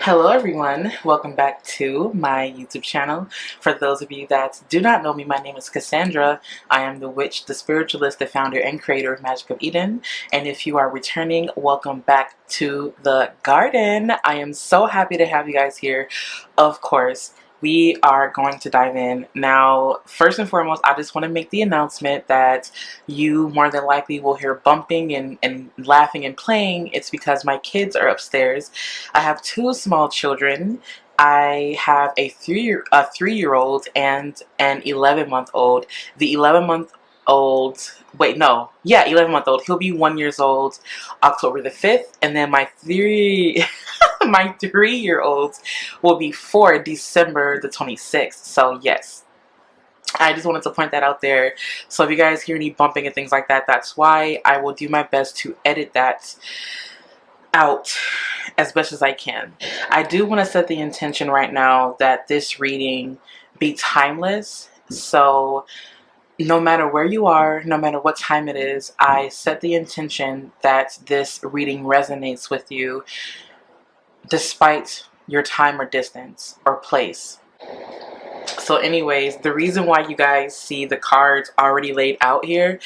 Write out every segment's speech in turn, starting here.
Hello everyone, welcome back to my YouTube channel. For those of you that do not know me, my name is Cassandra. I am the witch, the spiritualist, the founder and creator of Magic of Eden. And if you are returning, welcome back to the garden. I am so happy to have you guys here. Of course, we are going to dive in. Now, first and foremost, I just want to make the announcement that you more than likely will hear bumping and laughing and playing. It's because my kids are upstairs. I have two small children. I have a three-year-old and an 11-month-old. The 11-month-old, wait, no, yeah, 11-month-old. He'll be 1 year old October the 5th, and then my my 3-year-old will be 4 December the 26th. So yes, I just wanted to point that out there. So if you guys hear any bumping and things like that, that's why. I will do my best to edit that out as best as I can. I do want to set the intention right now that this reading be timeless. So no matter where you are, no matter what time it is, I set the intention that this reading resonates with you despite your time or distance or place. So anyways, the reason why you guys see the cards already laid out here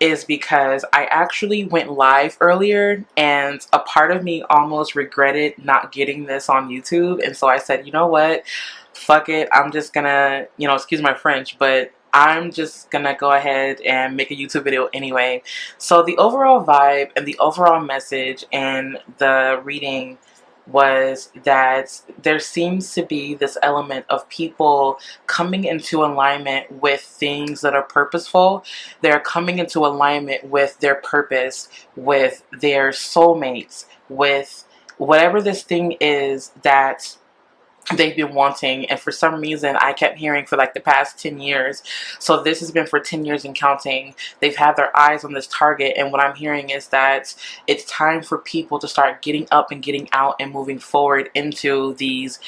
is because I actually went live earlier and a part of me almost regretted not getting this on YouTube. And so I said, you know what, fuck it, I'm just gonna, excuse my French, but I'm just gonna go ahead and make a YouTube video anyway. So the overall vibe and the overall message and the reading was that there seems to be this element of people coming into alignment with things that are purposeful. They're coming into alignment with their purpose, with their soulmates, with whatever this thing is that they've been wanting. And for some reason I kept hearing for like the past 10 years, so this has been for 10 years and counting, they've had their eyes on this target. And what I'm hearing is that it's time for people to start getting up and getting out and moving forward into these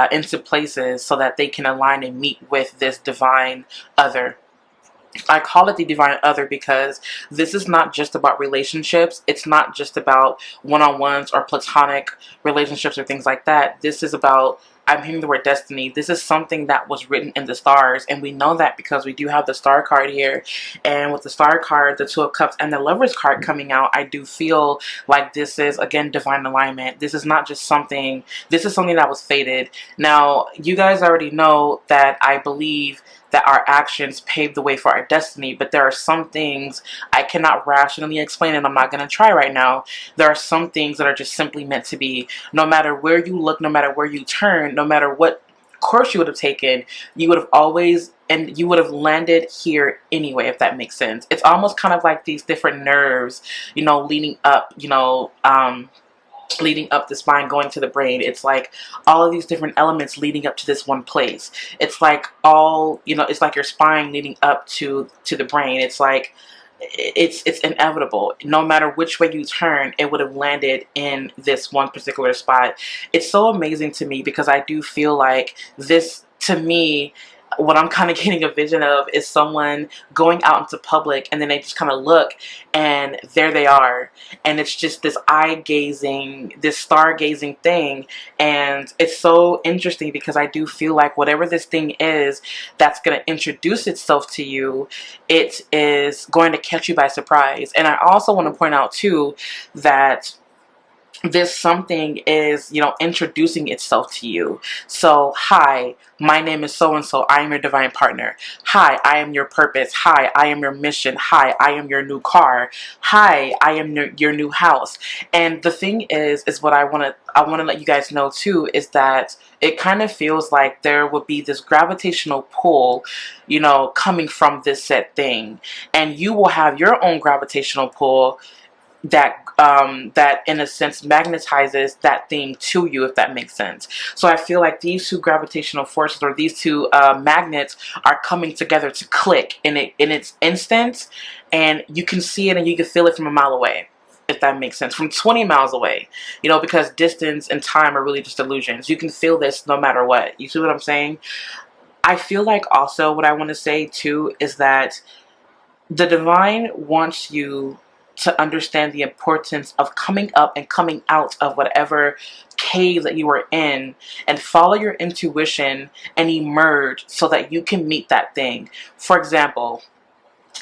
into places so that they can align and meet with this divine other. I call it the divine other because this is not just about relationships. It's not just about one-on-ones or platonic relationships or things like that. This is about, I'm hearing the word destiny. This is something that was written in the stars, and we know that because we do have the star card here. And with the star card, the Two of Cups, and the Lovers card coming out, I do feel like this is, again, divine alignment. This is not just something, this is something that was fated. Now, you guys already know that I believe that our actions pave the way for our destiny, but there are some things I cannot rationally explain, and I'm not going to try right now. There are some things that are just simply meant to be. No matter where you look, no matter where you turn, no matter what course you would have taken, you would have always, and you would have landed here anyway, if that makes sense. It's almost kind of like these different nerves, leading up, leading up the spine, going to the brain. It's like all of these different elements leading up to this one place. It's like all, it's like your spine leading up to the brain. It's like it's inevitable. No matter which way you turn, it would have landed in this one particular spot. It's so amazing to me because I do feel like this, to me, what I'm kind of getting a vision of is someone going out into public and then they just kind of look and there they are. And it's just this eye-gazing, this stargazing thing. And it's so interesting because I do feel like whatever this thing is that's going to introduce itself to you, it is going to catch you by surprise. And I also want to point out too that this something is, introducing itself to you. So, hi, my name is so-and-so. I am your divine partner. Hi, I am your purpose. Hi, I am your mission. Hi, I am your new car. Hi, I am your new house. And the thing is what I want to let you guys know too, is that it kind of feels like there would be this gravitational pull, coming from this said thing. And you will have your own gravitational pull that that in a sense magnetizes that thing to you, if that makes sense. So I feel like these two gravitational forces, or these two magnets, are coming together to click in its instant, and you can see it and you can feel it from a mile away, if that makes sense, from 20 miles away, because distance and time are really just illusions. You can feel this no matter what. You see what I'm saying? I feel like also what I want to say too is that the divine wants you to understand the importance of coming up and coming out of whatever cave that you are in and follow your intuition and emerge so that you can meet that thing. For example,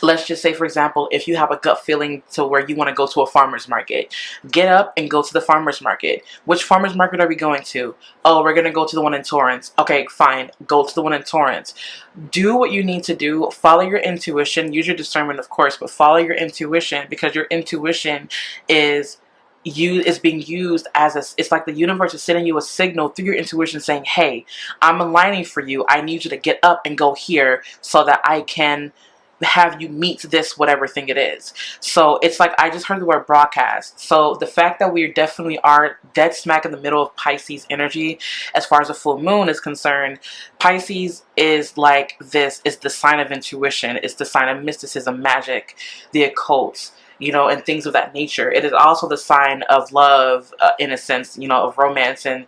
let's just say, for example, if you have a gut feeling to where you want to go to a farmer's market, get up and go to the farmer's market. Which farmer's market are we going to? Oh, we're going to go to the one in Torrance. Okay, fine. Go to the one in Torrance. Do what you need to do. Follow your intuition. Use your discernment, of course, but follow your intuition, because your intuition is being used as it's like the universe is sending you a signal through your intuition saying, hey, I'm aligning for you. I need you to get up and go here so that I can have you meet this whatever thing it is. So it's like, I just heard the word broadcast. So the fact that we definitely are dead smack in the middle of Pisces energy as far as a full moon is concerned, Pisces is like this, is the sign of intuition, it's the sign of mysticism, magic, the occult, you know, and things of that nature. It is also the sign of love, in a sense, you know, of romance and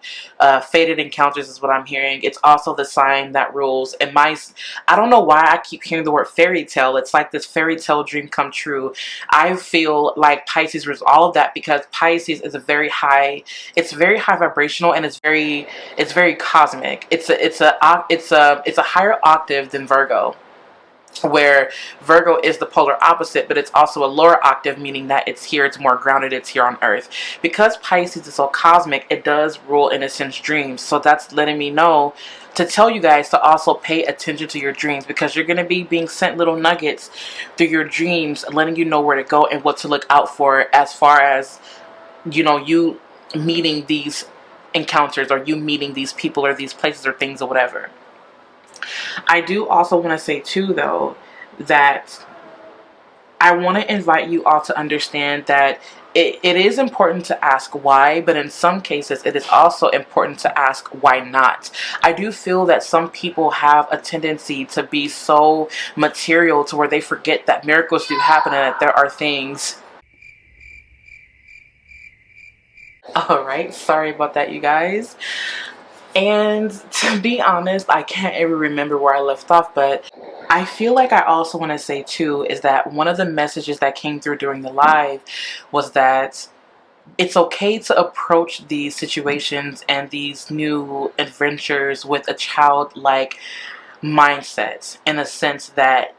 fated encounters is what I'm hearing. It's also the sign that rules. And I don't know why I keep hearing the word fairy tale. It's like this fairy tale dream come true. I feel like Pisces rules all of that, because Pisces is it's very high vibrational, and it's very cosmic. It's a higher octave than Virgo, where Virgo is the polar opposite, but it's also a lower octave, meaning that it's more grounded, it's here on earth. Because Pisces is so cosmic, it does rule, in a sense, dreams. So that's letting me know to tell you guys to also pay attention to your dreams, because you're going to be being sent little nuggets through your dreams, letting you know where to go and what to look out for, as far as, you know, you meeting these encounters, or you meeting these people or these places or things or whatever. I do also want to say too, though, that I want to invite you all to understand that it is important to ask why, but in some cases it is also important to ask why not. I do feel that some people have a tendency to be so material to where they forget that miracles do happen and that there are things. Alright, sorry about that, you guys. And to be honest, I can't ever remember where I left off, but I feel like I also want to say too is that one of the messages that came through during the live was that it's okay to approach these situations and these new adventures with a childlike mindset, in a sense that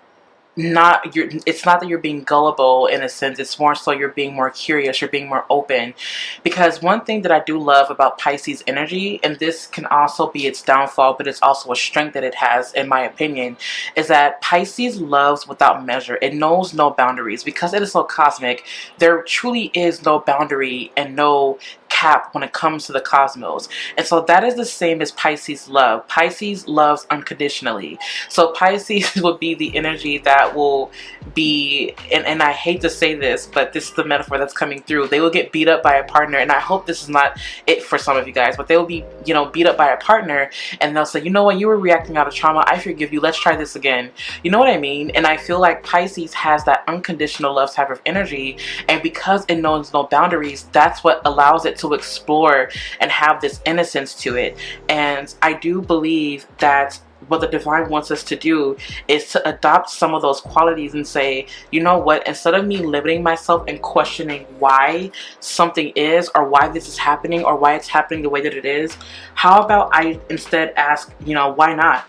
it's not that you're being gullible, in a sense. It's more so you're being more curious, you're being more open. Because one thing that I do love about Pisces energy, and this can also be its downfall, but it's also a strength that it has, in my opinion, is that Pisces loves without measure. It knows no boundaries. Because it is so cosmic, there truly is no boundary and no cap when it comes to the cosmos. And so that is the same as Pisces love. Pisces loves unconditionally. So Pisces would be the energy that will be, and I hate to say this, but this is the metaphor that's coming through. They will get beat up by a partner, and I hope this is not it for some of you guys, but they will be, you know, beat up by a partner, and they'll say, you know what, you were reacting out of trauma, I forgive you, let's try this again. You know what I mean? And I feel like Pisces has that unconditional love type of energy, and because it knows no boundaries, that's what allows it to explore and have this innocence to it. And I do believe that what the divine wants us to do is to adopt some of those qualities and say, you know what, instead of me limiting myself and questioning why something is, or why this is happening, or why it's happening the way that it is, how about I instead ask, you know, why not?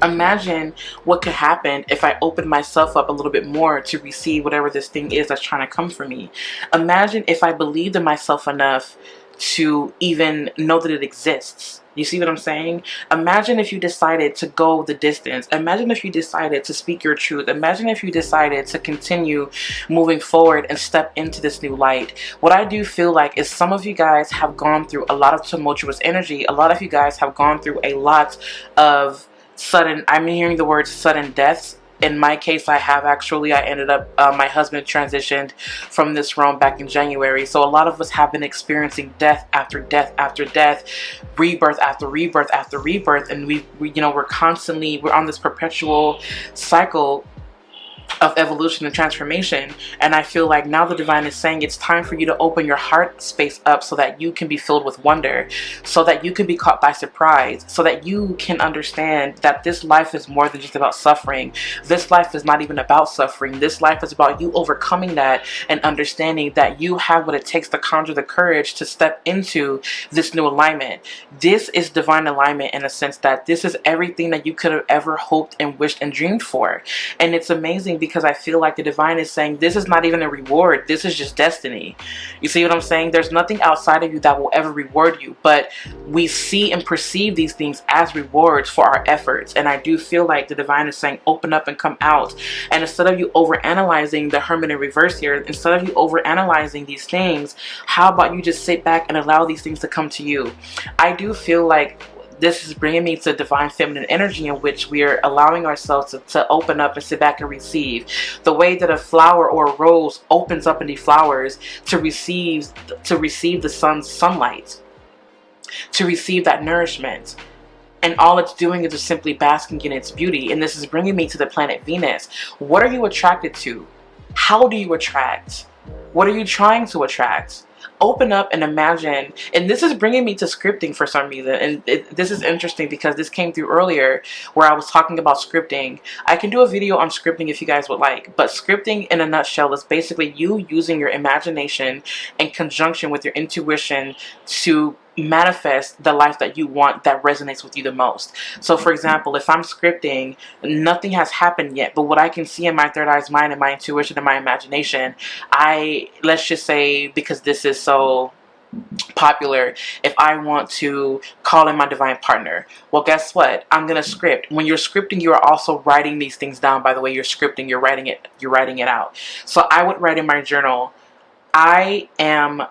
Imagine what could happen if I open myself up a little bit more to receive whatever this thing is that's trying to come for me. Imagine if I believed in myself enough to even know that it exists. You see what I'm saying? Imagine if you decided to go the distance. Imagine if you decided to speak your truth. Imagine if you decided to continue moving forward and step into this new light. What I do feel like is some of you guys have gone through a lot of tumultuous energy. A lot of you guys have gone through a lot of sudden, I'm hearing the word sudden deaths. In my case, I ended up, my husband transitioned from this realm back in January. So a lot of us have been experiencing death after death after death, rebirth after rebirth after rebirth. And we're on this perpetual cycle of evolution and transformation. And I feel like now the divine is saying it's time for you to open your heart space up so that you can be filled with wonder, so that you can be caught by surprise, so that you can understand that this life is more than just about suffering. This life is not even about suffering. This life is about you overcoming that and understanding that you have what it takes to conjure the courage to step into this new alignment. This is divine alignment in a sense that this is everything that you could have ever hoped and wished and dreamed for. And it's amazing because I feel like the divine is saying this is not even a reward. This is just destiny. You see what I'm saying? There's nothing outside of you that will ever reward you, but we see and perceive these things as rewards for our efforts. And I do feel like the divine is saying open up and come out. And instead of you overanalyzing the Hermit in reverse here, instead of you overanalyzing these things, how about you just sit back and allow these things to come to you? I do feel like this is bringing me to divine feminine energy, in which we are allowing ourselves to open up and sit back and receive. The way that a flower or a rose opens up and deflowers to receive the sun's sunlight, to receive that nourishment. And all it's doing is just simply basking in its beauty. And this is bringing me to the planet Venus. What are you attracted to? How do you attract? What are you trying to attract? Open up and imagine. And this is bringing me to scripting for some reason. And this is interesting because this came through earlier where I was talking about scripting. I can do a video on scripting if you guys would like. But scripting in a nutshell is basically you using your imagination in conjunction with your intuition to manifest the life that you want, that resonates with you the most. So for example, if I'm scripting, nothing has happened yet, but what I can see in my third eye's mind and my intuition and my imagination, let's just say, because this is so popular, if I want to call in my divine partner, well, guess what? I'm gonna script. When you're scripting, you are also writing these things down. By the way, you're scripting, you're writing it out. So I would write in my journal, I am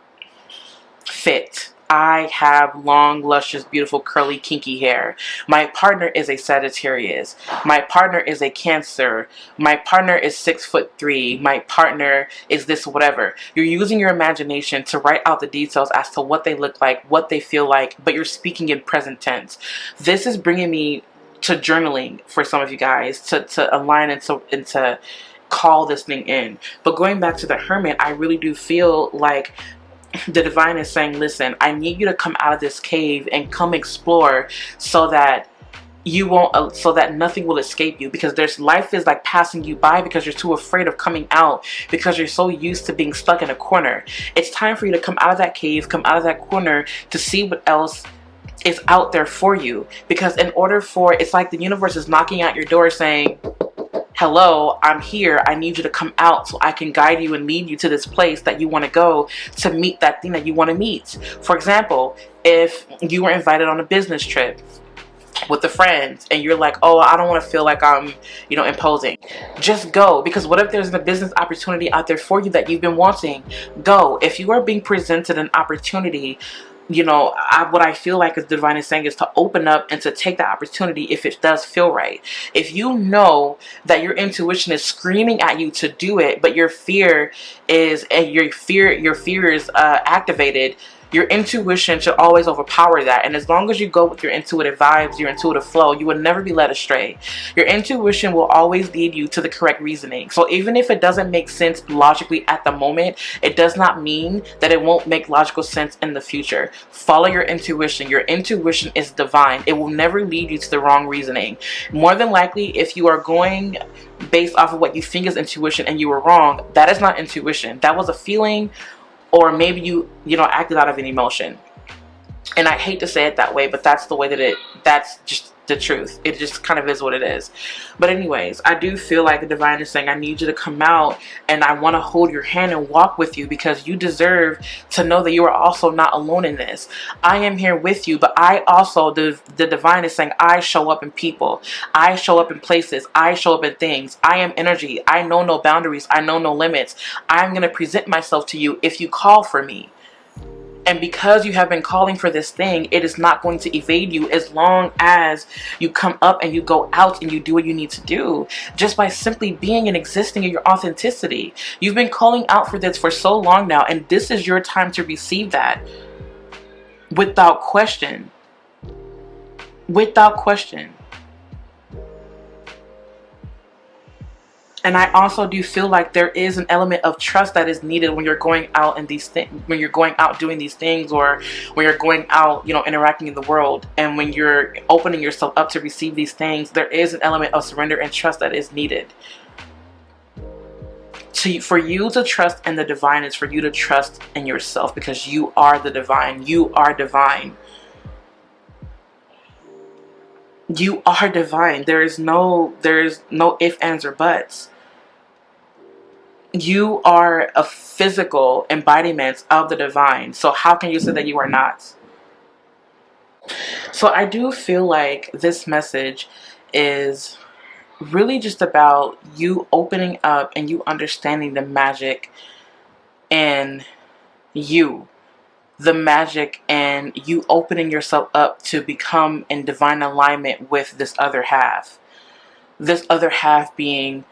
fit. I have long, luscious, beautiful, curly, kinky hair. My partner is a Sagittarius. My partner is a Cancer. My partner is 6'3". My partner is this, whatever. You're using your imagination to write out the details as to what they look like, what they feel like, but you're speaking in present tense. This is bringing me to journaling for some of you guys to align and to call this thing in. But going back to the Hermit, I really do feel like the divine is saying, listen, I need you to come out of this cave and come explore so that you won't, so that nothing will escape you, because life is like passing you by because you're too afraid of coming out, because you're so used to being stuck in a corner. It's time for you to come out of that cave, come out of that corner to see what else is out there for you. Because it's like the universe is knocking at your door saying, hello, I'm here. I need you to come out so I can guide you and lead you to this place that you want to go to meet that thing that you want to meet. For example, if you were invited on a business trip with a friend and you're like, oh, I don't want to feel like I'm, imposing. Just go, because what if there's a business opportunity out there for you that you've been wanting? Go. If you are being presented an opportunity, what I feel like is the divine is saying is to open up and to take the opportunity if it does feel right. If you know that your intuition is screaming at you to do it, but your fear is activated, your intuition should always overpower that. And as long as you go with your intuitive vibes, your intuitive flow, you will never be led astray. Your intuition will always lead you to the correct reasoning. So even if it doesn't make sense logically at the moment, it does not mean that it won't make logical sense in the future. Follow your intuition. Your intuition is divine. It will never lead you to the wrong reasoning. More than likely, if you are going based off of what you think is intuition and you were wrong, that is not intuition. That was a feeling, or maybe you acted out of an emotion. And I hate to say it that way, but that's the way that's just the truth. It just kind of is what it is. But anyways, I do feel like the divine is saying, I need you to come out and I want to hold your hand and walk with you, because you deserve to know that you are also not alone in this. I am here with you, but I also, the divine is saying, I show up in people. I show up in places. I show up in things. I am energy. I know no boundaries. I know no limits. I'm going to present myself to you if you call for me. And because you have been calling for this thing, it is not going to evade you as long as you come up and you go out and you do what you need to do. Just by simply being and existing in your authenticity. You've been calling out for this for so long now, and this is your time to receive that. Without question. Without question. And I also do feel like there is an element of trust that is needed when you're going out in these things, when you're going out doing these things, or when you're going out, you know, interacting in the world. And when you're opening yourself up to receive these things, there is an element of surrender and trust that is needed. For you to trust in the divine is for you to trust in yourself, because you are the divine. You are divine. You are divine. There is no ifs, ands, or buts. You are a physical embodiment of the divine. So how can you say that you are not? So I do feel like this message is really just about you opening up and you understanding the magic in you. The magic and you opening yourself up to become in divine alignment with this other half. This other half being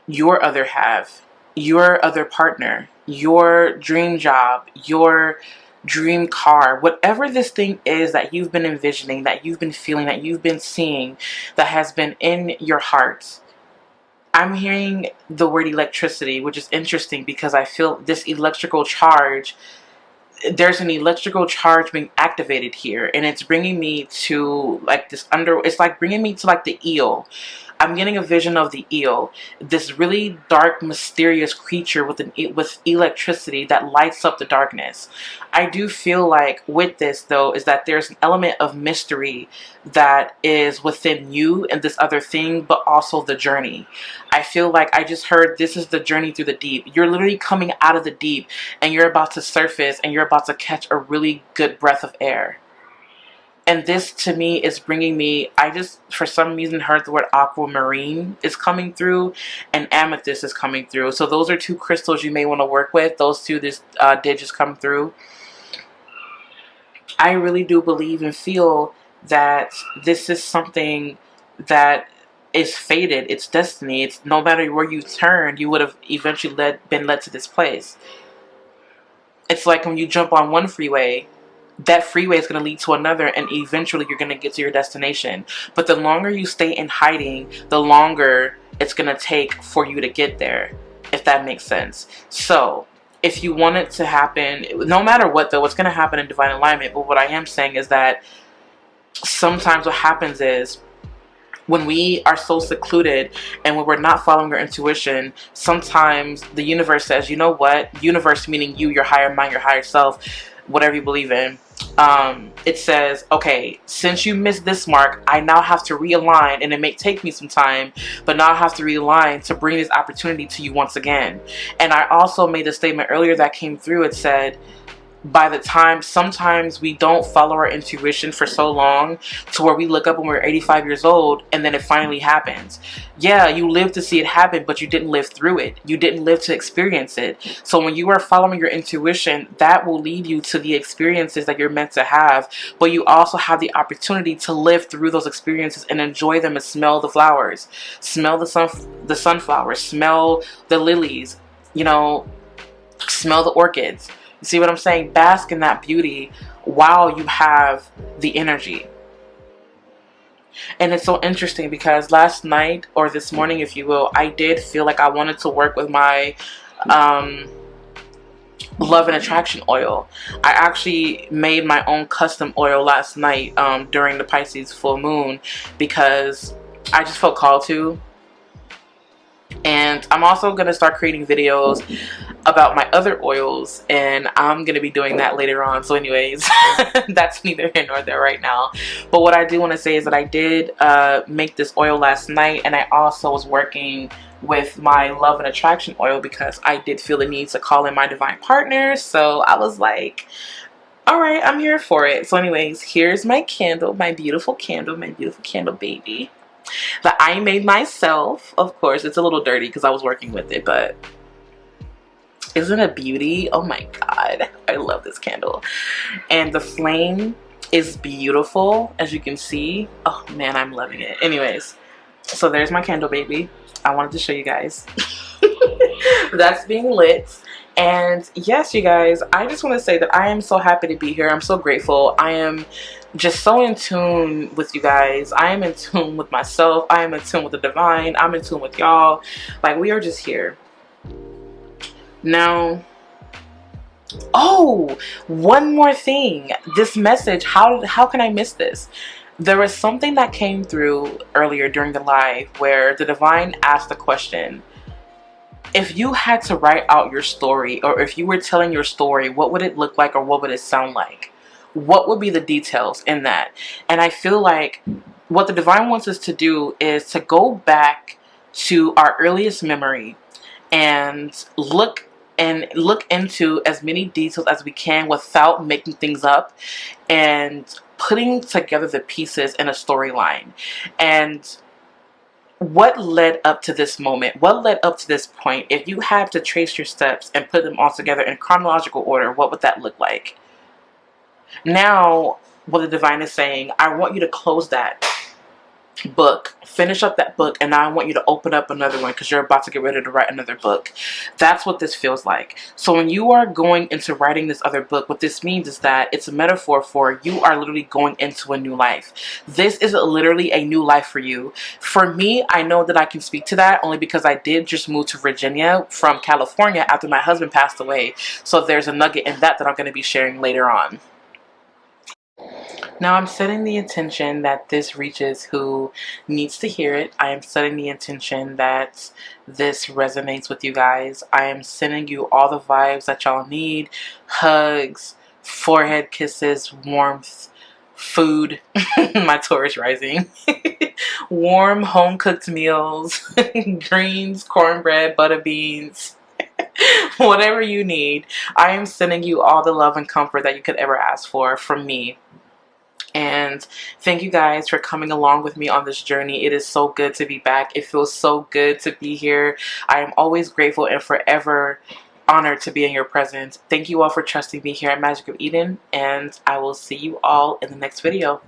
your other half, your other partner, your dream job, your dream car, whatever this thing is that you've been envisioning, that you've been feeling, that you've been seeing, that has been in your heart. I'm hearing the word electricity, which is interesting because I feel this electrical charge, there's an electrical charge being activated here, and it's bringing me to like this it's like bringing me to like the eel. I'm getting a vision of the eel, this really dark, mysterious creature with electricity that lights up the darkness. I do feel like with this, though, is that there's an element of mystery that is within you and this other thing, but also the journey. I feel like I just heard this is the journey through the deep. You're literally coming out of the deep and you're about to surface and you're about to catch a really good breath of air. And this to me is bringing me, I just for some reason heard the word aquamarine is coming through and amethyst is coming through. So those are two crystals you may want to work with. Those two did just come through. I really do believe and feel that this is something that is fated. It's destiny. It's no matter where you turn, you would have eventually been led to this place. It's like when you jump on one freeway, that freeway is going to lead to another, and eventually you're going to get to your destination. But the longer you stay in hiding, the longer it's going to take for you to get there, if that makes sense. So if you want it to happen, no matter what though, what's going to happen in divine alignment. But what I am saying is that sometimes what happens is when we are so secluded and when we're not following our intuition, sometimes the universe says, you know what? Universe meaning you, your higher mind, your higher self, whatever you believe in. It says, okay, since you missed this mark, I now have to realign, and it may take me some time, but now I have to realign to bring this opportunity to you once again. And I also made a statement earlier that came through. It said, by the time, sometimes we don't follow our intuition for so long to where we look up when we're 85 years old and then it finally happens. Yeah, you lived to see it happen, but you didn't live through it. You didn't live to experience it. So when you are following your intuition, that will lead you to the experiences that you're meant to have, but you also have the opportunity to live through those experiences and enjoy them and smell the flowers, smell the sunflowers, smell the lilies, you know, smell the orchids. You see what I'm saying? Bask in that beauty while you have the energy. And it's so interesting because last night, or this morning if you will, I did feel like I wanted to work with my love and attraction oil. I actually made my own custom oil last night during the Pisces full moon because I just felt called to. And I'm also going to start creating videos about my other oils, and I'm going to be doing that later on. So anyways, that's neither here nor there right now. But what I do want to say is that I did make this oil last night, and I also was working with my love and attraction oil because I did feel the need to call in my divine partner. So I was like, all right, I'm here for it. So anyways, here's my candle, my beautiful candle baby that I made myself. Of course, it's a little dirty because I was working with it, but isn't it a beauty? Oh my god, I love this candle. And the flame is beautiful, as you can see. Oh man, I'm loving it. Anyways, so there's my candle baby. I wanted to show you guys. That's being lit. And yes, you guys, I just want to say that I am so happy to be here. I'm so grateful. I am just so in tune with you guys. I am in tune with myself. I am in tune with the divine. I'm in tune with y'all. Like, we are just here. Now, oh, one more thing. This message, how can I miss this? There was something that came through earlier during the live where the divine asked the question, if you had to write out your story, or if you were telling your story, what would it look like, or what would it sound like? What would be the details in that? And I feel like what the divine wants us to do is to go back to our earliest memory and look into as many details as we can without making things up, and putting together the pieces in a storyline. And what led up to this moment? What led up to this point? If you had to trace your steps and put them all together in chronological order, what would that look like? Now, what the divine is saying, I want you to close that book, finish up that book, and now I want you to open up another one because you're about to get ready to write another book. That's what this feels like. So when you are going into writing this other book, what this means is that it's a metaphor for you are literally going into a new life. This is literally a new life for you. For me, I know that I can speak to that only because I did just move to Virginia from California after my husband passed away. So there's a nugget in that I'm going to be sharing later on. Now I'm setting the intention that this reaches who needs to hear it. I am setting the intention that this resonates with you guys. I am sending you all the vibes that y'all need. Hugs, forehead kisses, warmth, food. My Taurus rising. Warm home-cooked meals, greens, cornbread, butter beans. Whatever you need. I am sending you all the love and comfort that you could ever ask for from me. And thank you guys for coming along with me on this journey. It is so good to be back. It feels so good to be here. I am always grateful and forever honored to be in your presence. Thank you all for trusting me here at Magic of Eden, and I will see you all in the next video.